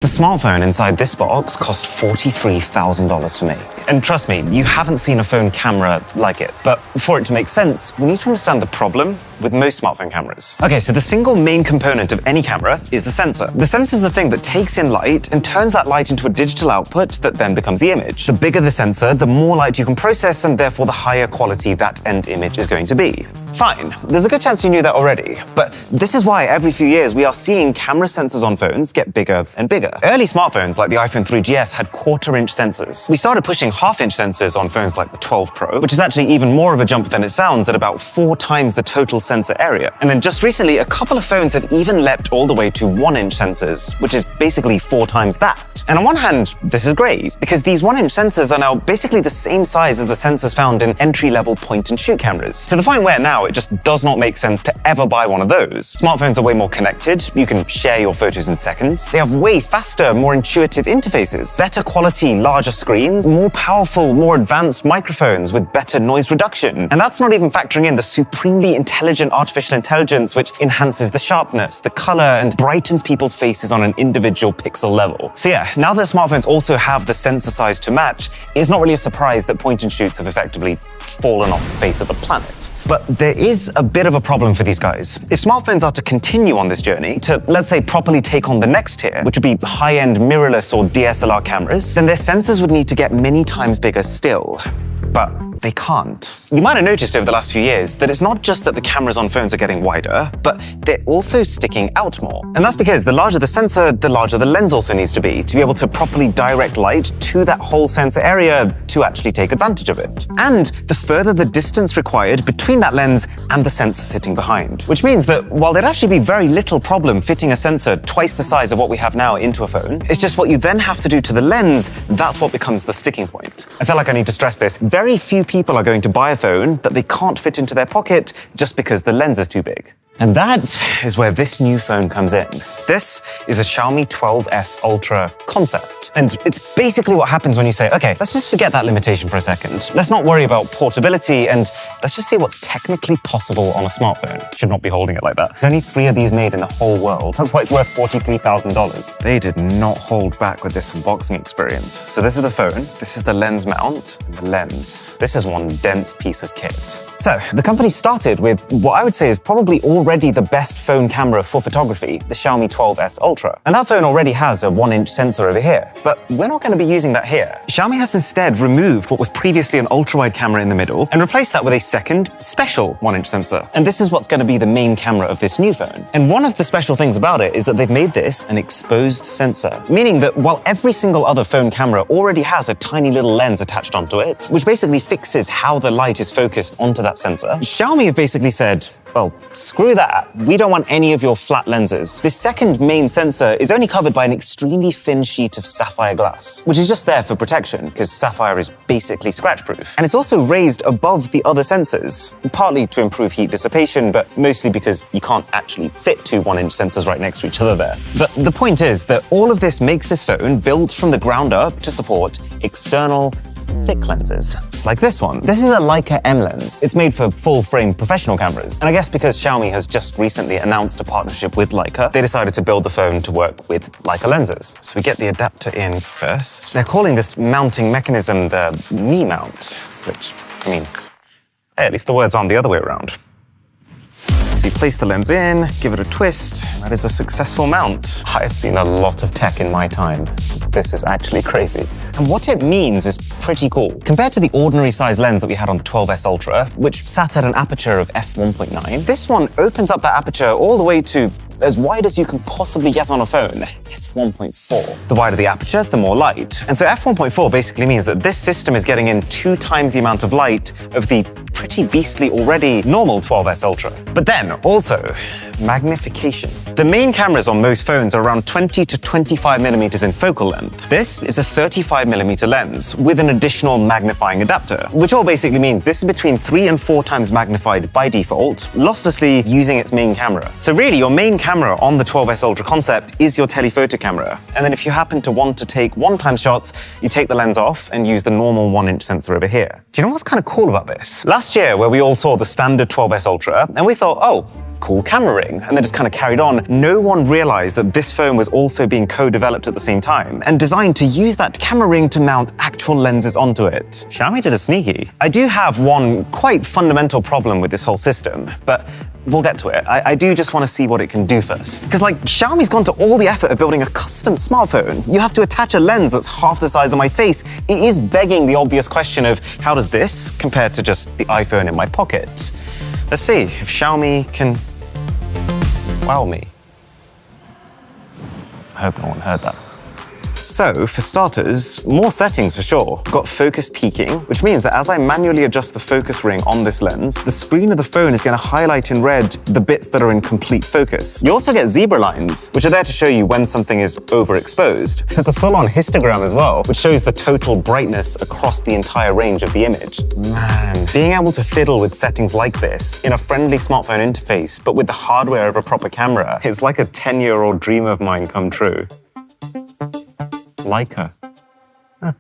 The smartphone inside this box cost $43,000 to make. And trust me, you haven't seen a phone camera like it. But for it to make sense, we need to understand the problem with most smartphone cameras. Okay, so the single main component of any camera is the sensor. The sensor is the thing that takes in light and turns that light into a digital output that then becomes the image. The bigger the sensor, the more light you can process, and therefore the higher quality that end image is going to be. Fine, there's a good chance you knew that already. But this is why every few years we are seeing camera sensors on phones get bigger and bigger. Early smartphones like the iPhone 3GS had quarter-inch sensors. We started pushing half-inch sensors on phones like the 12 Pro, which is actually even more of a jump than it sounds at about 4 times the total sensor area. And then just recently, a couple of phones have even leapt all the way to 1-inch sensors, which is basically 4 times that. And on one hand, this is great, because these 1-inch sensors are now basically the same size as the sensors found in entry-level point-and-shoot cameras, to the point where now it just does not make sense to ever buy one of those. Smartphones are way more connected, you can share your photos in seconds, they have way faster, more intuitive interfaces, better quality, larger screens, more powerful, more advanced microphones with better noise reduction. And that's not even factoring in the supremely intelligent artificial intelligence which enhances the sharpness, the color, and brightens people's faces on an individual pixel level. So yeah, now that smartphones also have the sensor size to match, it's not really a surprise that point-and-shoots have effectively fallen off the face of the planet. But there is a bit of a problem for these guys. If smartphones are to continue on this journey, to, let's say, properly take on the next tier, which would be high-end mirrorless or DSLR cameras, then their sensors would need to get many times bigger still. But they can't. You might have noticed over the last few years that it's not just that the cameras on phones are getting wider, but they're also sticking out more. And that's because the larger the sensor, the larger the lens also needs to be able to properly direct light to that whole sensor area to actually take advantage of it. And the further the distance required between that lens and the sensor sitting behind. Which means that while there'd actually be very little problem fitting a sensor twice the size of what we have now into a phone, it's just what you then have to do to the lens, that's what becomes the sticking point. I feel like I need to stress this. Very few people are going to buy a phone that they can't fit into their pocket just because the lens is too big. And that is where this new phone comes in. This is a Xiaomi 12S Ultra concept. And it's basically what happens when you say, okay, let's just forget that limitation for a second. Let's not worry about portability and let's just see what's technically possible on a smartphone. Should not be holding it like that. There's only 3 of these made in the whole world. That's why it's worth $43,000. They did not hold back with this unboxing experience. So this is the phone, this is the lens mount, and the lens. This is one dense piece of kit. So the company started with what I would say is probably already the best phone camera for photography, the Xiaomi 12S Ultra. And that phone already has a 1-inch sensor over here, but we're not going to be using that here. Xiaomi has instead removed what was previously an ultra-wide camera in the middle and replaced that with a second, special 1-inch sensor. And this is what's going to be the main camera of this new phone. And one of the special things about it is that they've made this an exposed sensor, meaning that while every single other phone camera already has a tiny little lens attached onto it, which basically fixes how the light is focused onto that sensor, Xiaomi have basically said, well, screw that. We don't want any of your flat lenses. This second main sensor is only covered by an extremely thin sheet of sapphire glass, which is just there for protection because sapphire is basically scratch-proof. And it's also raised above the other sensors, partly to improve heat dissipation, but mostly because you can't actually fit 2 1-inch sensors right next to each other there. But the point is that all of this makes this phone built from the ground up to support external thick lenses, like this one. This is a Leica M lens. It's made for full-frame professional cameras. And I guess because Xiaomi has just recently announced a partnership with Leica, they decided to build the phone to work with Leica lenses. So we get the adapter in first. They're calling this mounting mechanism the Mi mount, which, I mean, hey, at least the words aren't the other way around. So you place the lens in, give it a twist, and that is a successful mount. I've seen a lot of tech in my time. This is actually crazy. And what it means is pretty cool. Compared to the ordinary size lens that we had on the 12S Ultra, which sat at an aperture of f1.9, this one opens up that aperture all the way to as wide as you can possibly get on a phone, f1.4. The wider the aperture, the more light. And so f1.4 basically means that this system is getting in 2 times the amount of light of the pretty beastly already normal 12S Ultra. But then also, magnification. The main cameras on most phones are around 20 to 25 millimeters in focal length. This is a 35 millimeter lens with an additional magnifying adapter, which all basically means this is between 3 and 4 times magnified by default, losslessly using its main camera. So really, your main camera on the 12S Ultra concept is your telephoto camera. And then if you happen to want to take one-time shots, you take the lens off and use the normal 1-inch sensor over here. Do you know what's kind of cool about this? Last year, where we all saw the standard 12S Ultra, and we thought, oh, cool camera ring, and then just kind of carried on. No one realized that this phone was also being co-developed at the same time and designed to use that camera ring to mount actual lenses onto it. Xiaomi did a sneaky. I do have one quite fundamental problem with this whole system, but we'll get to it. I do just want to see what it can do first. Because like, Xiaomi's gone to all the effort of building a custom smartphone. You have to attach a lens that's half the size of my face. It is begging the obvious question of, how does this compare to just the iPhone in my pocket? Let's see if Xiaomi can wow me. I hope no one heard that. So, for starters, more settings for sure. We've got focus peaking, which means that as I manually adjust the focus ring on this lens, the screen of the phone is going to highlight in red the bits that are in complete focus. You also get zebra lines, which are there to show you when something is overexposed. There's a full-on histogram as well, which shows the total brightness across the entire range of the image. Man, being able to fiddle with settings like this in a friendly smartphone interface, but with the hardware of a proper camera, is like a 10-year-old dream of mine come true. Leica. Huh.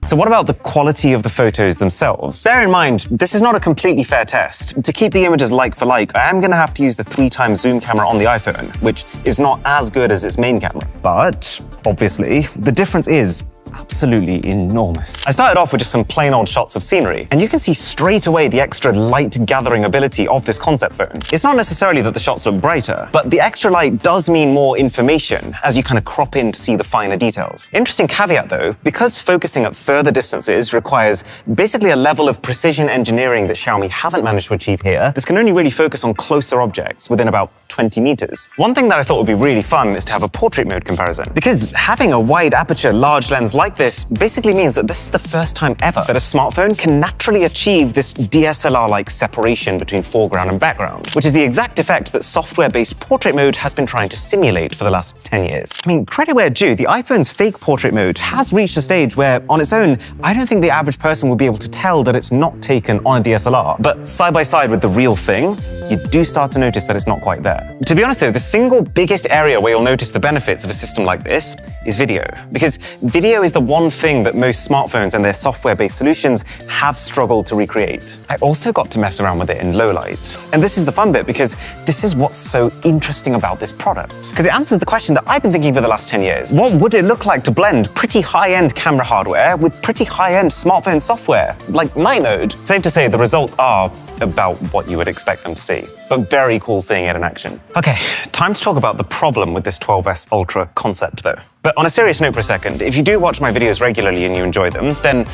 So what about the quality of the photos themselves? Bear in mind, this is not a completely fair test. To keep the images like for like, I am going to have to use the 3x zoom camera on the iPhone, which is not as good as its main camera. But, obviously, the difference is absolutely enormous. I started off with just some plain old shots of scenery, and you can see straight away the extra light gathering ability of this concept phone. It's not necessarily that the shots look brighter, but the extra light does mean more information as you kind of crop in to see the finer details. Interesting caveat though, because focusing at further distances requires basically a level of precision engineering that Xiaomi haven't managed to achieve here, this can only really focus on closer objects within about 20 meters. One thing that I thought would be really fun is to have a portrait mode comparison, because having a wide aperture large lens like this basically means that this is the first time ever that a smartphone can naturally achieve this DSLR-like separation between foreground and background, which is the exact effect that software-based portrait mode has been trying to simulate for the last 10 years. I mean, credit where due, the iPhone's fake portrait mode has reached a stage where, on its own, I don't think the average person would be able to tell that it's not taken on a DSLR. But side by side with the real thing, you do start to notice that it's not quite there. To be honest though, the single biggest area where you'll notice the benefits of a system like this is video. Because video is the one thing that most smartphones and their software-based solutions have struggled to recreate. I also got to mess around with it in low light. And this is the fun bit, because this is what's so interesting about this product. Because it answers the question that I've been thinking for the last 10 years. What would it look like to blend pretty high-end camera hardware with pretty high-end smartphone software, like night mode? Safe to say the results are about what you would expect them to see, but very cool seeing it in action. Okay, time to talk about the problem with this 12S Ultra concept though. But on a serious note for a second, if you do watch my videos regularly and you enjoy them, then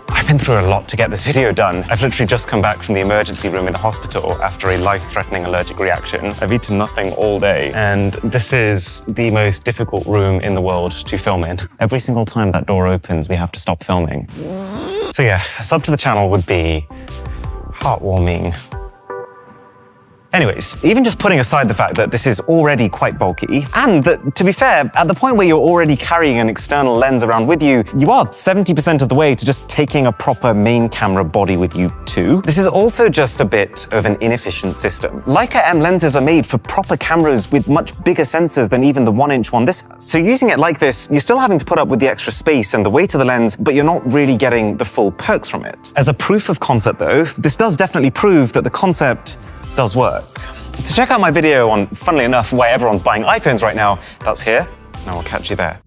I've been through a lot to get this video done. I've literally just come back from the emergency room in the hospital after a life-threatening allergic reaction. I've eaten nothing all day, and this is the most difficult room in the world to film in. Every single time that door opens, we have to stop filming. So yeah, a sub to the channel would be heartwarming. Anyways, even just putting aside the fact that this is already quite bulky, and that, to be fair, at the point where you're already carrying an external lens around with you, you are 70% of the way to just taking a proper main camera body with you too. This is also just a bit of an inefficient system. Leica M lenses are made for proper cameras with much bigger sensors than even the 1-inch one this has. So using it like this, you're still having to put up with the extra space and the weight of the lens, but you're not really getting the full perks from it. As a proof of concept though, this does definitely prove that the concept does work. To check out my video on, funnily enough, why everyone's buying iPhones right now, that's here, and I will catch you there.